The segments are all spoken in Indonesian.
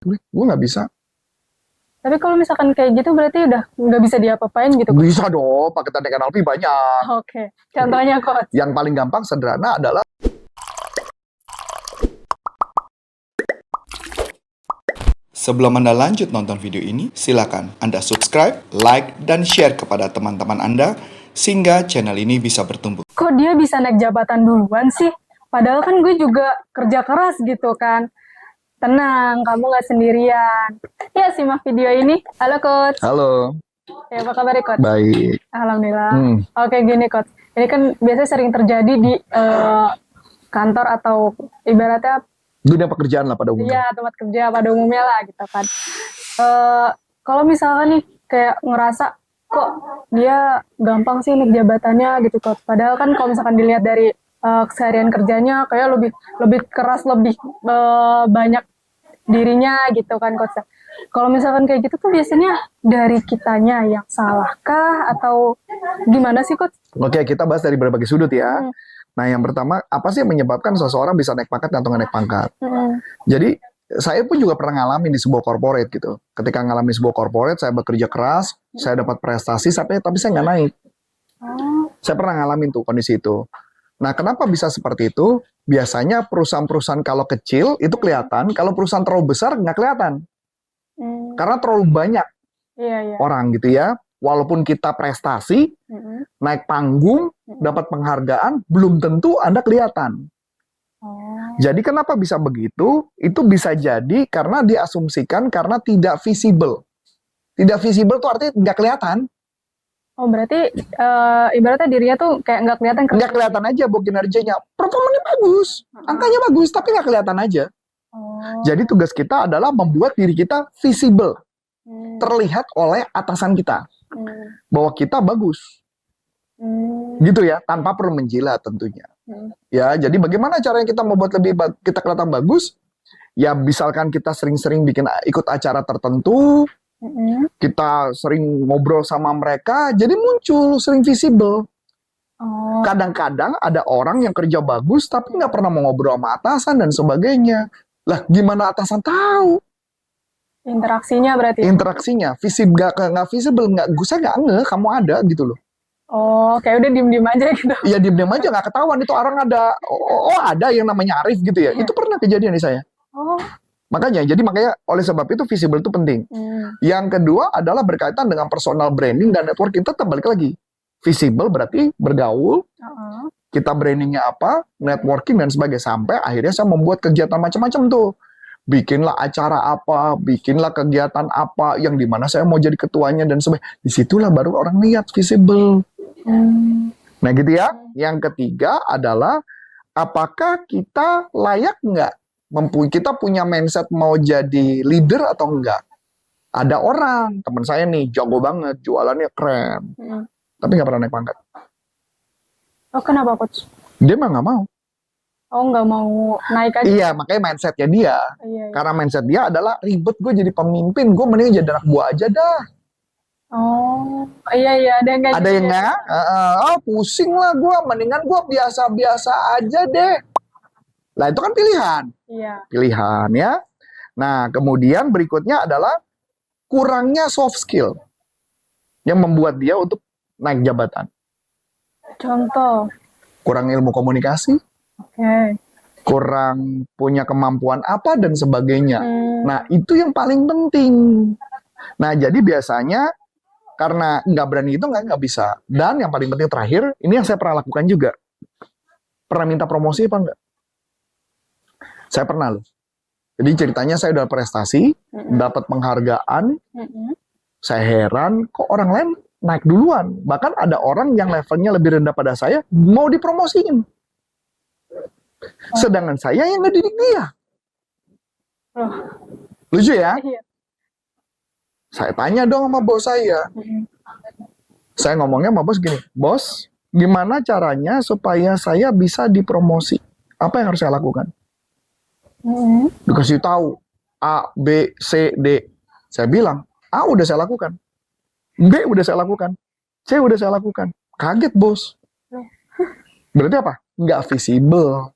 Gue nggak bisa. Tapi kalau misalkan kayak gitu berarti udah nggak bisa diapa-apain gitu, Coach? Bisa dong, pakai teknik NLP banyak. Oke, contohnya, Coach. Yang paling gampang sederhana adalah Sebelum Anda lanjut nonton video ini, silakan Anda subscribe, like, dan share kepada teman-teman Anda sehingga channel ini bisa bertumbuh. Kok dia bisa naik jabatan duluan sih? Padahal kan gue juga kerja keras gitu kan. Tenang, kamu nggak sendirian. Ya, simak video ini. Halo, Coach. halo, Ya, apa kabar, Coach? baik. Alhamdulillah. Hmm. Oke, gini, Coach. Ini kan biasanya sering terjadi di kantor atau ibaratnya Dunia pekerjaan lah pada umumnya. iya, tempat kerja pada umumnya lah gitu kan. Kalau misalkan nih kayak ngerasa kok dia gampang sih naik jabatannya gitu, Coach. Padahal kan kalau misalkan dilihat dari keseharian kerjanya kayak lebih keras, lebih banyak dirinya gitu kan, Coach. Kalau misalkan kayak gitu tuh biasanya dari kitanya yang salahkah atau gimana sih, Coach? Oke, kita bahas dari berbagai sudut ya. Hmm. Nah, yang pertama, apa sih yang menyebabkan seseorang bisa naik pangkat atau nggak naik pangkat? Jadi, saya pun juga pernah ngalamin di sebuah corporate gitu. Ketika ngalamin sebuah corporate, saya bekerja keras, saya dapat prestasi, tapi saya nggak naik. Saya pernah ngalamin tuh kondisi itu. Nah, kenapa bisa seperti itu? Biasanya perusahaan-perusahaan kalau kecil itu kelihatan, kalau perusahaan terlalu besar nggak kelihatan. Karena terlalu banyak Iya. orang gitu ya. Walaupun kita prestasi, naik panggung, dapat penghargaan, belum tentu Anda kelihatan. Jadi kenapa bisa begitu? Itu bisa jadi karena diasumsikan karena tidak visible. Tidak visible tuh artinya nggak kelihatan. Oh, berarti ibaratnya dirinya tuh kayak nggak kelihatan kerja. Nggak kelihatan aja buat kinerjanya. Performanya bagus, angkanya bagus, tapi nggak kelihatan aja. Jadi tugas kita adalah membuat diri kita visible. Terlihat oleh atasan kita. Bahwa kita bagus. Gitu ya, tanpa perlu menjilat tentunya. Ya, jadi bagaimana caranya kita membuat kita kelihatan bagus? Ya, misalkan kita sering-sering ikut acara tertentu, kita sering ngobrol sama mereka, jadi muncul, sering visible. Kadang-kadang ada orang yang kerja bagus, tapi nggak pernah mau ngobrol sama atasan dan sebagainya. Lah, gimana atasan tahu? Interaksinya berarti. Interaksinya, nggak visible, saya nggak ngeh kamu ada gitu loh. Oh, kayak udah diem-diem aja gitu. Iya, diem-diem aja, nggak ketahuan itu orang ada, ada yang namanya Arif gitu ya. Itu pernah kejadian di saya. Makanya oleh sebab itu visible itu penting. Yang kedua adalah berkaitan dengan personal branding dan networking. Tetap balik lagi. Visible berarti bergaul, kita brandingnya apa, networking dan sebagainya. Sampai akhirnya saya membuat kegiatan macam-macam tuh. Bikinlah acara apa, bikinlah kegiatan apa, yang dimana saya mau jadi ketuanya dan sebagainya. Disitulah baru orang lihat visible. Nah gitu ya. Yang ketiga adalah apakah kita layak nggak, kita punya mindset mau jadi leader atau enggak. Ada orang, teman saya nih, jago banget, jualannya keren, tapi nggak pernah naik pangkat. Oh, kenapa, Coach? Dia mah nggak mau. Oh, nggak mau naik aja. Iya, makanya mindsetnya dia. Iya. Karena mindset dia adalah ribet gue jadi pemimpin, gue mending jadi anak buah aja dah. Oh, iya, ada yang kayak Ada gitu yang ya. nggak, pusing lah gue, mendingan gue biasa-biasa aja deh. Lah itu kan pilihan. Iya. Pilihan ya. Nah, kemudian berikutnya adalah kurangnya soft skill yang membuat dia untuk naik jabatan. Contoh. Kurang ilmu komunikasi, Oke. kurang punya kemampuan apa dan sebagainya. Nah, itu yang paling penting. Nah, jadi biasanya karena nggak berani itu nggak bisa. Dan yang paling penting terakhir, ini yang saya pernah lakukan juga. Pernah minta promosi apa enggak? Saya pernah loh. Jadi ceritanya saya udah prestasi, dapat penghargaan, saya heran kok orang lain naik duluan. Bahkan ada orang yang levelnya lebih rendah pada saya, mau dipromosiin. Sedangkan saya yang ngedidik dia. Lucu ya? Iya. Saya tanya dong sama bos saya. Saya ngomongnya sama bos gini, bos, gimana caranya supaya saya bisa dipromosi? Apa yang harus saya lakukan? Dikasih tahu A, B, C, D. Saya bilang, A udah saya lakukan, B udah saya lakukan, C udah saya lakukan. Kaget bos. Berarti apa? Nggak visible.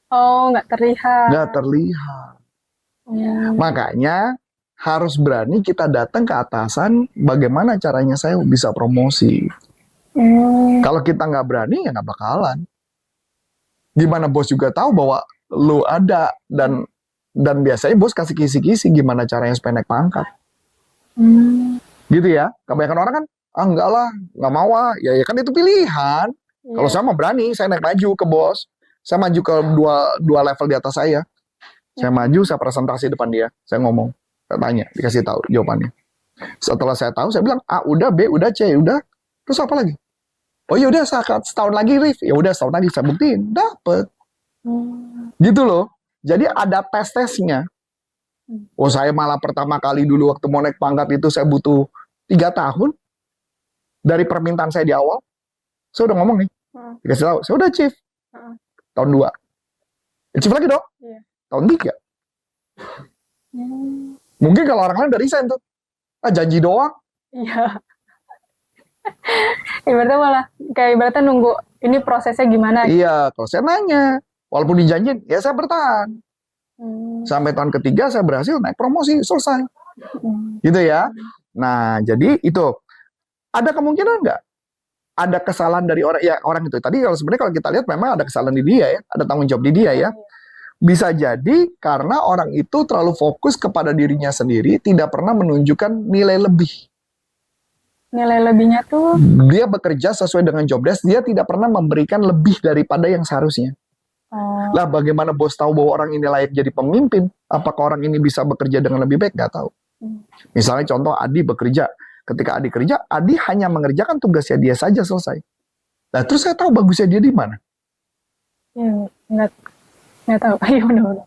Oh, nggak terlihat. Nggak terlihat. Makanya harus berani kita datang ke atasan, bagaimana caranya saya bisa promosi. Kalau kita nggak berani, ya nggak bakalan. Gimana bos juga tahu bahwa lu ada, dan biasanya bos kasih kisi-kisi gimana caranya supaya naik pangkat. Gitu ya. Kebanyakan orang kan, enggak lah, nggak mau ah. Ya kan itu pilihan. Kalau saya mau berani, saya naik maju ke bos. Saya maju ke dua level di atas saya. Saya maju, saya presentasi depan dia. Saya ngomong, saya tanya, dikasih tahu jawabannya. Setelah saya tahu, saya bilang, A udah, B udah, C udah. Terus apa lagi? Oh ya udah, setahun lagi, Rif. Ya udah, setahun lagi saya buktiin, dapet. Gitu loh. Jadi ada tes-tesnya. Oh, saya malah pertama kali dulu waktu mau naik pangkat itu saya butuh 3 tahun dari permintaan saya di awal. Saya udah ngomong nih, dikasih tahu, saya udah chief tahun 2. Chief lagi dong, tahun 3. Mungkin kalau orang lain udah resign tuh, janji doang. Iya. Ibaratnya malah kayak ibaratnya nunggu ini prosesnya gimana. Iya, kalau saya nanya, walaupun dijanjin, ya saya bertahan. Sampai tahun ketiga saya berhasil naik promosi, selesai. Gitu ya. Nah, jadi itu. Ada kemungkinan nggak? Ada kesalahan dari orang itu. Tadi kalau sebenarnya kalau kita lihat memang ada kesalahan di dia ya, ada tanggung jawab di dia ya. Bisa jadi karena orang itu terlalu fokus kepada dirinya sendiri, tidak pernah menunjukkan nilai lebih. Nilai lebihnya tuh? Dia bekerja sesuai dengan job desk, dia tidak pernah memberikan lebih daripada yang seharusnya. Lah bagaimana bos tahu bahwa orang ini layak jadi pemimpin? Apakah orang ini bisa bekerja dengan lebih baik? Nggak tahu. Misalnya contoh Adi bekerja. Ketika Adi kerja, Adi hanya mengerjakan tugasnya dia saja, selesai. Nah terus saya tahu bagusnya dia di mana? Nggak tahu.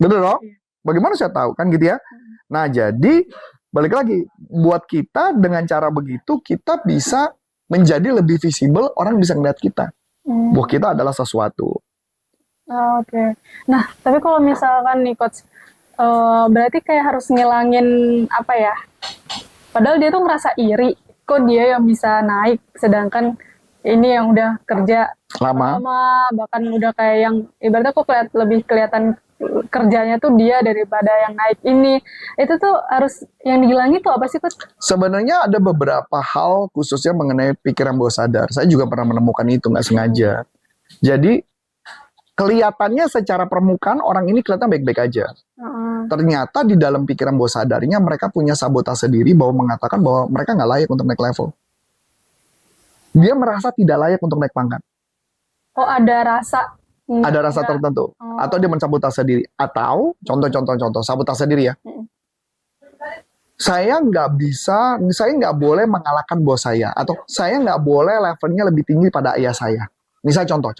Betul dong? Bagaimana saya tahu? Kan gitu ya. Nah jadi balik lagi, buat kita dengan cara begitu kita bisa menjadi lebih visible, orang bisa ngeliat kita bahwa kita adalah sesuatu. Oke. Nah tapi kalau misalkan nih coach, berarti kayak harus ngilangin apa ya, padahal dia tuh ngerasa iri kok dia yang bisa naik sedangkan ini yang udah kerja lama bahkan udah kayak yang ibaratnya kok lebih kelihatan kerjanya tuh dia daripada yang naik ini. Itu tuh harus yang dihilangin tuh apa sih coach? Sebenarnya ada beberapa hal khususnya mengenai pikiran bawah sadar. Saya juga pernah menemukan itu nggak sengaja. Jadi kelihatannya secara permukaan orang ini kelihatan baik-baik aja. Ternyata di dalam pikiran bawah sadarnya mereka punya sabotase diri bahwa mengatakan bahwa mereka nggak layak untuk naik level. Dia merasa tidak layak untuk naik pangkat. Oh, ada rasa? Ada rasa tertentu. Atau dia mensabotase diri. Atau contoh sabotase diri ya. Saya nggak boleh mengalahkan bos saya. Atau saya nggak boleh levelnya lebih tinggi pada ayah saya. Misal contoh.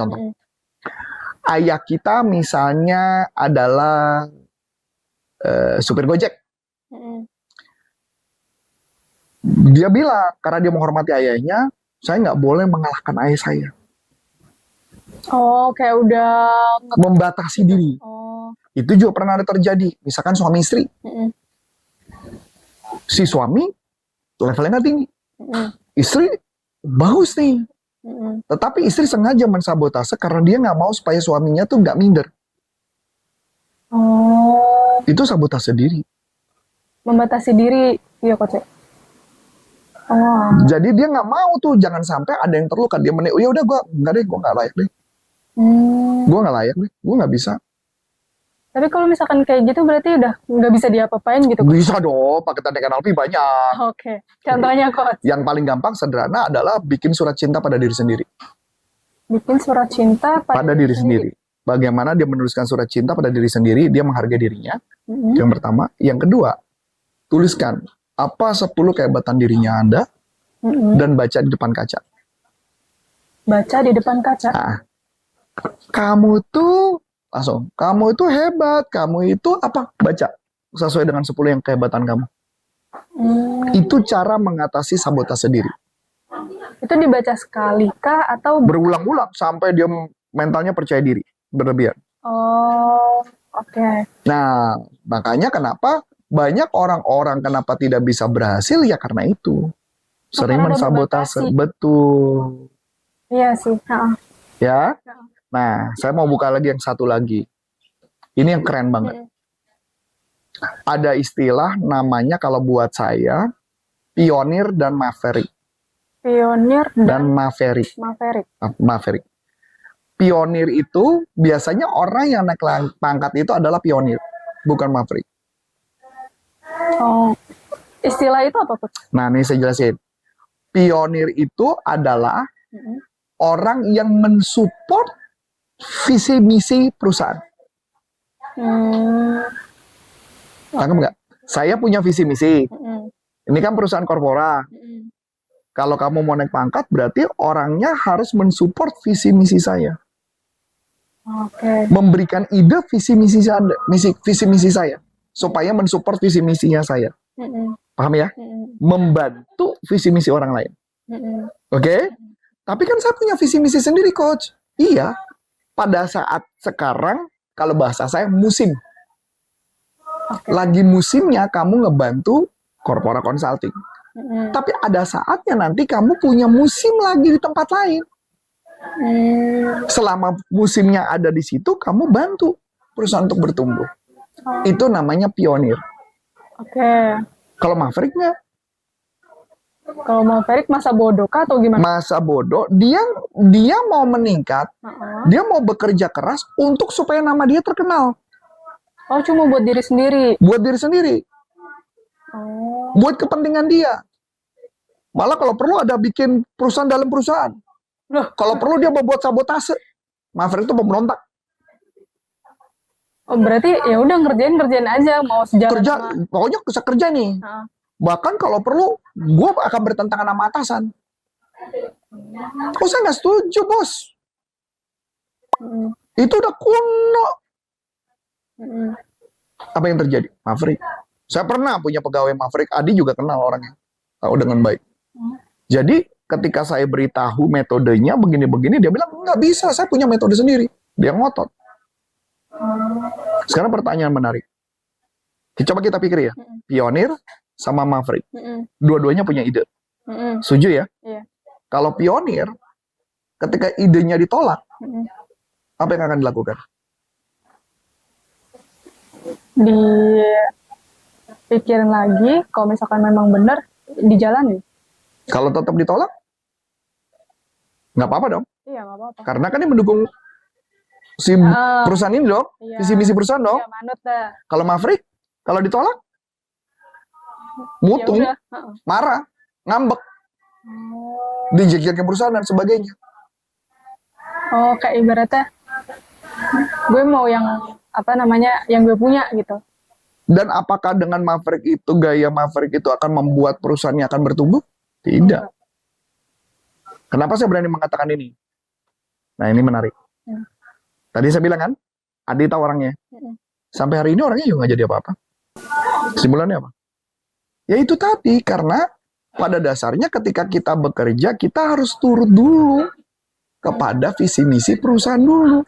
Ayah kita misalnya adalah supir Gojek. Dia bilang, karena dia menghormati ayahnya, saya nggak boleh mengalahkan ayah saya. Oh, kayak udah membatasi diri. Itu juga pernah ada terjadi. Misalkan suami istri. Si suami levelnya nggak tinggi. Istri bagus nih. Tetapi istri sengaja mensabotase karena dia nggak mau supaya suaminya tuh nggak minder. Itu sabotase diri. Membatasi diri, iya coach. Jadi dia nggak mau tuh, jangan sampai ada yang terluka. Dia ya udah gue nggak layak deh. Gue nggak layak deh, gue nggak bisa. Tapi kalau misalkan kayak gitu berarti udah nggak bisa diapa-apain gitu? Bisa dong, pakai teknik NLP banyak. Oke, contohnya coach? Yang paling gampang sederhana adalah bikin surat cinta pada diri sendiri. Bikin surat cinta pada diri sendiri. Bagaimana dia menuliskan surat cinta pada diri sendiri, dia menghargai dirinya. Yang pertama. Yang kedua, tuliskan apa 10 kehebatan dirinya Anda dan baca di depan kaca. Baca di depan kaca? Nah, kamu itu hebat, kamu itu apa? Baca sesuai dengan 10 yang kehebatan kamu. Itu cara mengatasi sabotase diri. Itu dibaca sekali kah atau berulang-ulang sampai dia mentalnya percaya diri berlebihan. Oke. Nah, makanya kenapa banyak orang-orang kenapa tidak bisa berhasil ya karena itu. Sering mensabotase. Betul. Iya sih. Ya. Nah, saya mau buka lagi yang satu lagi. Ini yang keren banget. Ada istilah namanya kalau buat saya pionir dan maverick. Pionir Dan maverick. Maverick. Maverick. Pionir itu biasanya orang yang naik pangkat itu adalah pionir, bukan maverick. Oh, istilah itu apa, Coach? Nah, ini saya jelasin. Pionir itu adalah orang yang mensupport visi misi perusahaan. Tangkap nggak? Saya punya visi misi. Ini kan perusahaan korporat. Kalau kamu mau naik pangkat, berarti orangnya harus mensupport visi misi saya. Oke. Memberikan ide visi misi saya supaya mensupport visi misinya saya. Paham ya? Membantu visi misi orang lain. Oke? Tapi kan saya punya visi misi sendiri, Coach. Iya. Pada saat sekarang, kalau bahasa saya musim. Lagi musimnya kamu ngebantu corporate consulting. Tapi ada saatnya nanti kamu punya musim lagi di tempat lain. Selama musimnya ada di situ, kamu bantu perusahaan untuk bertumbuh. Itu namanya pionir. Oke. Kalau maverick nggak? Kalau Maverick masa bodoh kah atau gimana? Masa bodoh, dia mau meningkat, dia mau bekerja keras untuk supaya nama dia terkenal. Oh, cuma buat diri sendiri. Buat diri sendiri. Oh. Buat kepentingan dia. Malah kalau perlu ada bikin perusahaan dalam perusahaan. Loh. Kalau perlu dia membuat sabotase. Maverick itu pemberontak. Oh, berarti ya udah ngerjain aja, mau sejalan Kerja, sama. pokoknya bisa kerja nih. Bahkan kalau perlu, gue akan bertentangan sama atasan. Oh, saya nggak setuju, bos. Itu udah kuno. Apa yang terjadi? Maverick. Saya pernah punya pegawai Maverick. Adi juga kenal orangnya. Tahu dengan baik. Jadi, ketika saya beritahu metodenya begini-begini, dia bilang, nggak bisa, saya punya metode sendiri. Dia ngotot. Sekarang pertanyaan menarik. Coba kita pikir ya. Pionir sama Maverick. Dua-duanya punya ide. Setuju ya? Iya. Kalau pionir, ketika idenya ditolak, apa yang akan dilakukan? Dipikirin lagi, kalau misalkan memang benar, dijalanin. Kalau tetap ditolak, nggak apa-apa dong. Iya, nggak apa-apa. Karena kan dia mendukung si perusahaan ini dong, Iya. visi misi perusahaan dong. Iya, manut dah. Kalau Maverick, kalau ditolak, mutung, Ya udah. marah, ngambek, dijekir ke perusahaan dan sebagainya. Oh, kayak ibaratnya gue mau yang yang gue punya gitu. Dan apakah dengan Maverick itu, gaya Maverick itu akan membuat perusahaannya akan bertumbuh? Tidak. Kenapa saya berani mengatakan ini? Nah, ini menarik. Tadi saya bilang kan, Adi tahu orangnya. Sampai hari ini orangnya juga nggak jadi apa-apa. Kesimpulannya apa? Ya itu tadi, karena pada dasarnya ketika kita bekerja, kita harus turut dulu kepada visi misi perusahaan dulu.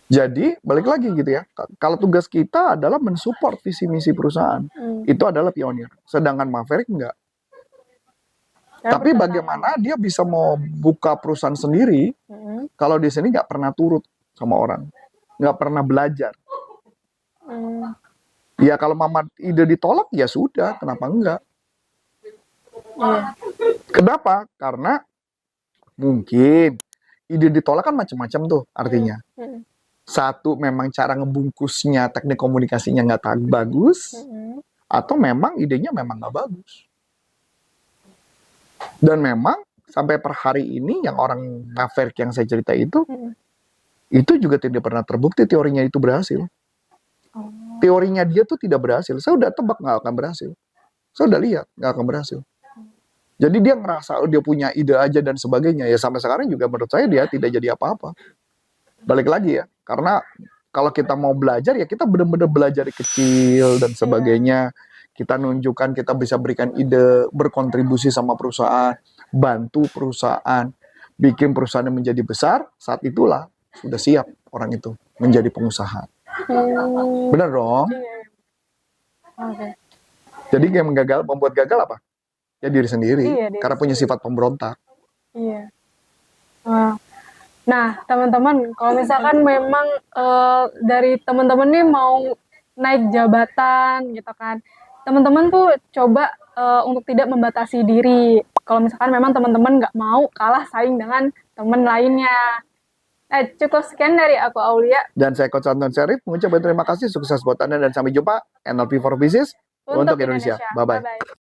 Jadi, balik lagi gitu ya. Kalau tugas kita adalah mensupport visi misi perusahaan, itu adalah pionir. Sedangkan Maverick enggak. Tapi bagaimana dia bisa mau buka perusahaan sendiri kalau di sini nggak pernah turut sama orang, nggak pernah belajar. Ya kalau mama ide ditolak ya sudah, kenapa enggak? Kenapa? Karena mungkin ide ditolak kan macam-macam tuh artinya. Satu, memang cara ngebungkusnya, teknik komunikasinya nggak bagus, atau memang idenya memang nggak bagus. Dan memang sampai per hari ini yang orang Maverick yang saya cerita itu juga tidak pernah terbukti teorinya itu berhasil. Teorinya dia tuh tidak berhasil. Saya udah tebak nggak akan berhasil. Saya udah lihat nggak akan berhasil. Jadi dia ngerasa dia punya ide aja dan sebagainya. Ya sampai sekarang juga menurut saya dia tidak jadi apa-apa. Balik lagi ya, karena kalau kita mau belajar ya kita benar-benar belajar dari kecil dan sebagainya. Kita nunjukkan kita bisa berikan ide, berkontribusi sama perusahaan, bantu perusahaan, bikin perusahaan yang menjadi besar. Saat itulah sudah siap orang itu menjadi pengusaha. Benar dong? Jadi yang membuat gagal apa? Ya diri sendiri, karena punya sifat pemberontak. Iya. Nah, teman-teman, kalau misalkan memang dari teman-teman nih mau naik jabatan gitu kan. Teman-teman tuh coba untuk tidak membatasi diri. Kalau misalkan memang teman-teman nggak mau kalah saing dengan teman lainnya. Cukup sekian dari aku, Aulia. Dan saya Coach Anton Syarif mengucapkan terima kasih, sukses buat Anda dan sampai jumpa NLP for Business untuk Indonesia. Bye-bye.